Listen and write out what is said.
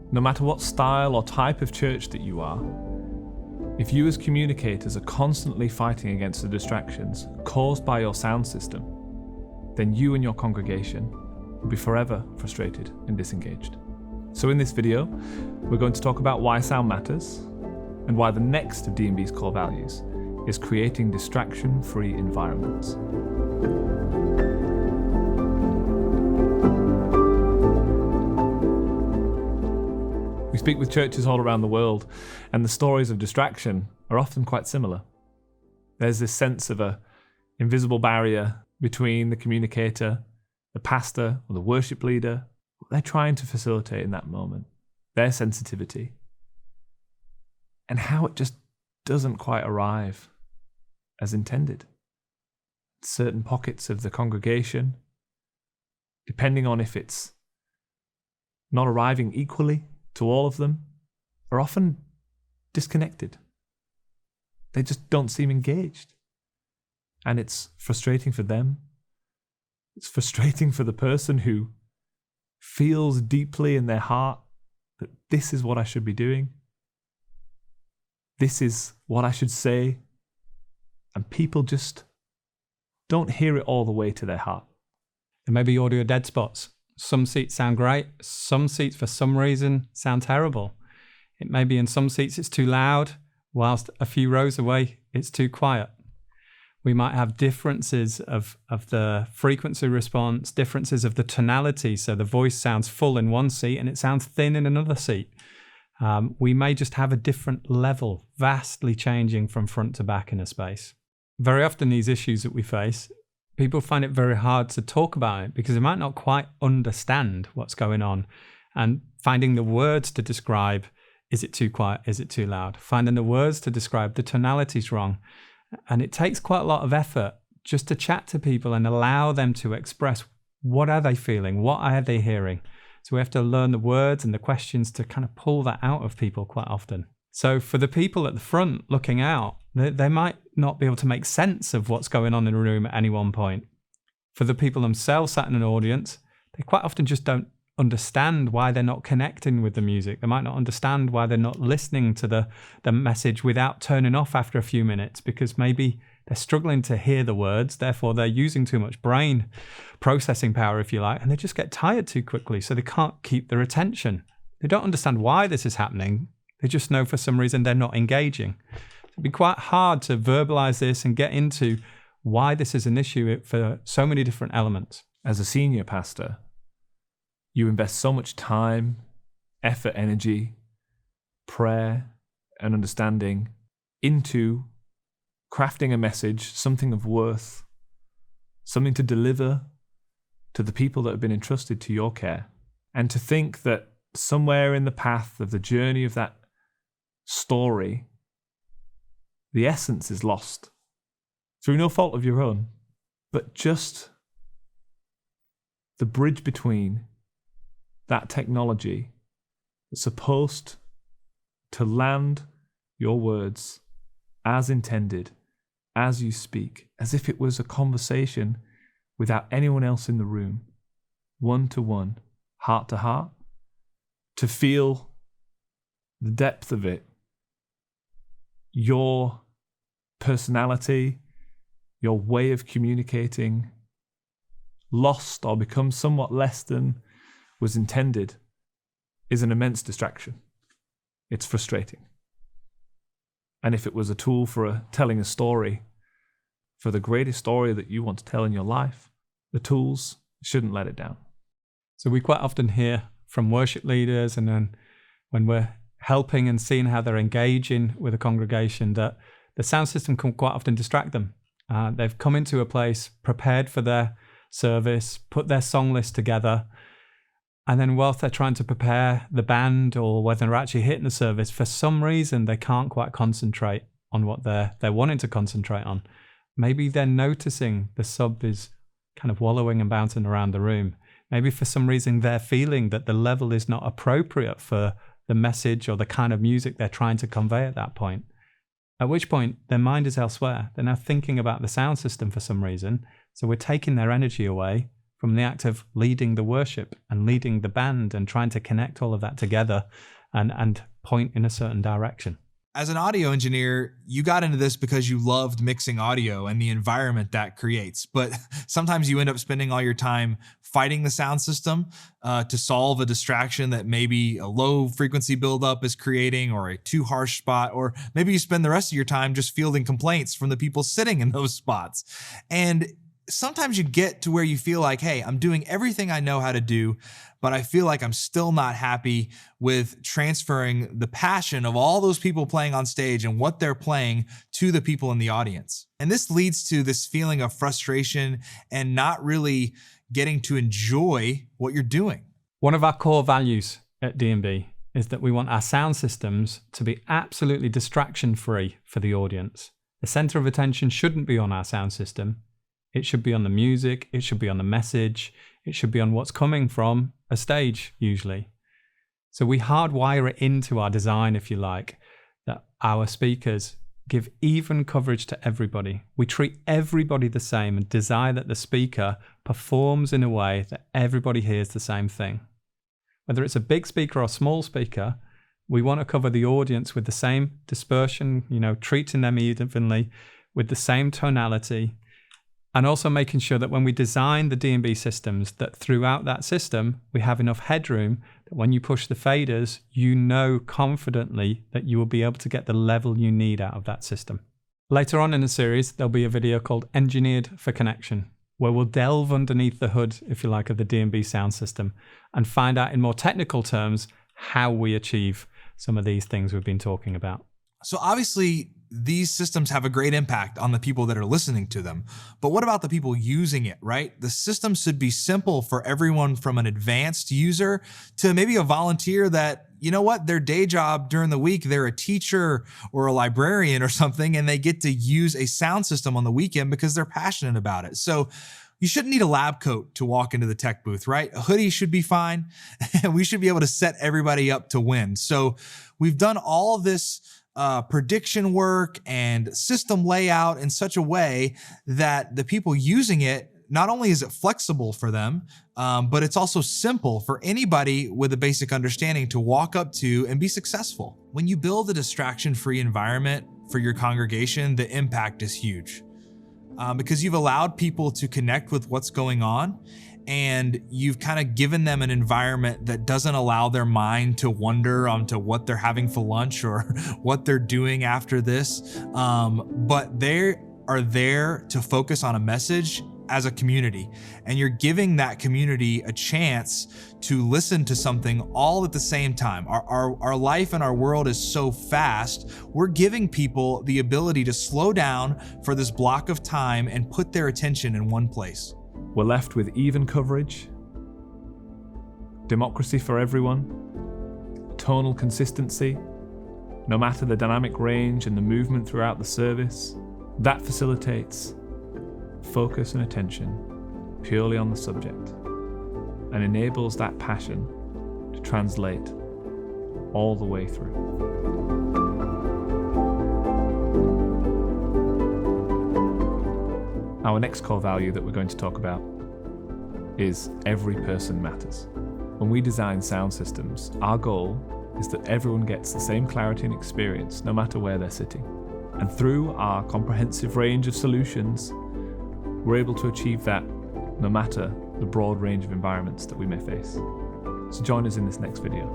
No matter what style or type of church that you are, if you as communicators are constantly fighting against the distractions caused by your sound system, then you and your congregation will be forever frustrated and disengaged. So in this video, we're going to talk about why sound matters and why the next of D&B's core values is creating distraction-free environments. We speak with churches all around the world, and the stories of distraction are often quite similar. There's this sense of an invisible barrier between the communicator, the pastor, or the worship leader. They're trying to facilitate in that moment, their sensitivity, and how it just doesn't quite arrive as intended. Certain pockets of the congregation, depending on if it's not arriving equally to all of them, are often disconnected. They just don't seem engaged. And it's frustrating for them. It's frustrating for the person who feels deeply in their heart that this is what I should be doing. This is what I should say. And people just don't hear it all the way to their heart. There may be audio dead spots. Some seats sound great. Some seats, for some reason, sound terrible. It may be in some seats it's too loud, whilst a few rows away it's too quiet. We might have differences of the frequency response, differences of the tonality. So the voice sounds full in one seat and it sounds thin in another seat. We may just have a different level, vastly changing from front to back in a space. Very often these issues that we face, people find it very hard to talk about it because they might not quite understand what's going on, and finding the words to describe, is it too quiet, is it too loud? Finding the words to describe the tonality's wrong. And it takes quite a lot of effort just to chat to people and allow them to express what are they feeling, what are they hearing. So we have to learn the words and the questions to kind of pull that out of people quite often. So for the people at the front looking out, they might not be able to make sense of what's going on in a room at any one point. For the people themselves sat in an audience, they quite often just don't understand why they're not connecting with the music. They might not understand why they're not listening to the message without turning off after a few minutes, because maybe they're struggling to hear the words, therefore they're using too much brain processing power, if you like, and they just get tired too quickly, so they can't keep their attention. They don't understand why this is happening. They just know for some reason they're not engaging. It'd be quite hard to verbalize this and get into why this is an issue for so many different elements. As a senior pastor, you invest so much time, effort, energy, prayer, and understanding into crafting a message, something of worth, something to deliver to the people that have been entrusted to your care. And to think that somewhere in the path of the journey of that story, the essence is lost through no fault of your own, but just the bridge between that technology that's supposed to land your words as intended, as you speak, as if it was a conversation without anyone else in the room, one-to-one, heart-to-heart, to feel the depth of it, your personality, your way of communicating, lost or become somewhat less than was intended, is an immense distraction. It's frustrating. And if it was a tool for telling a story, for the greatest story that you want to tell in your life, the tools shouldn't let it down. So we quite often hear from worship leaders, and then when we're helping and seeing how they're engaging with a congregation, that the sound system can quite often distract them. They've come into a place prepared for their service, put their song list together, and then whilst they're trying to prepare the band or whether they're actually hitting the service, for some reason they can't quite concentrate on what they're wanting to concentrate on. Maybe they're noticing the sub is kind of wallowing and bouncing around the room. Maybe for some reason they're feeling that the level is not appropriate for the message or the kind of music they're trying to convey at that point. At which point their mind is elsewhere. They're now thinking about the sound system for some reason. So we're taking their energy away from the act of leading the worship and leading the band and trying to connect all of that together and point in a certain direction. As an audio engineer, you got into this because you loved mixing audio and the environment that creates. But sometimes you end up spending all your time fighting the sound system to solve a distraction that maybe a low frequency buildup is creating, or a too harsh spot, or maybe you spend the rest of your time just fielding complaints from the people sitting in those spots. And sometimes you get to where you feel like, hey, I'm doing everything I know how to do, but I feel like I'm still not happy with transferring the passion of all those people playing on stage and what they're playing to the people in the audience. And this leads to this feeling of frustration and not really getting to enjoy what you're doing. One of our core values at D&B is that we want our sound systems to be absolutely distraction-free for the audience. The center of attention shouldn't be on our sound system. It should be on the music, it should be on the message, it should be on what's coming from a stage, usually. So we hardwire it into our design, if you like, that our speakers give even coverage to everybody. We treat everybody the same and desire that the speaker performs in a way that everybody hears the same thing. Whether it's a big speaker or a small speaker, we want to cover the audience with the same dispersion, treating them evenly, with the same tonality. And also making sure that when we design the D&B systems, that throughout that system, we have enough headroom that when you push the faders, you know confidently that you will be able to get the level you need out of that system. Later on in the series, there'll be a video called Engineered for Connection, where we'll delve underneath the hood, if you like, of the D&B sound system and find out in more technical terms how we achieve some of these things we've been talking about. So obviously, these systems have a great impact on the people that are listening to them. But what about the people using it, right? The system should be simple for everyone, from an advanced user to maybe a volunteer that, their day job during the week, they're a teacher or a librarian or something, and they get to use a sound system on the weekend because they're passionate about it. So you shouldn't need a lab coat to walk into the tech booth, right? A hoodie should be fine. And we should be able to set everybody up to win. So we've done all of this prediction work and system layout in such a way that the people using it, not only is it flexible for them, but it's also simple for anybody with a basic understanding to walk up to and be successful. When you build a distraction-free environment for your congregation, the impact is huge because you've allowed people to connect with what's going on, and you've kind of given them an environment that doesn't allow their mind to wander onto what they're having for lunch or what they're doing after this. But they are there to focus on a message as a community. And you're giving that community a chance to listen to something all at the same time. Our life and our world is so fast. We're giving people the ability to slow down for this block of time and put their attention in one place. We're left with even coverage, democracy for everyone, tonal consistency, no matter the dynamic range and the movement throughout the service. That facilitates focus and attention purely on the subject and enables that passion to translate all the way through. Our next core value that we're going to talk about is every person matters. When we design sound systems, our goal is that everyone gets the same clarity and experience no matter where they're sitting. And through our comprehensive range of solutions, we're able to achieve that no matter the broad range of environments that we may face. So join us in this next video.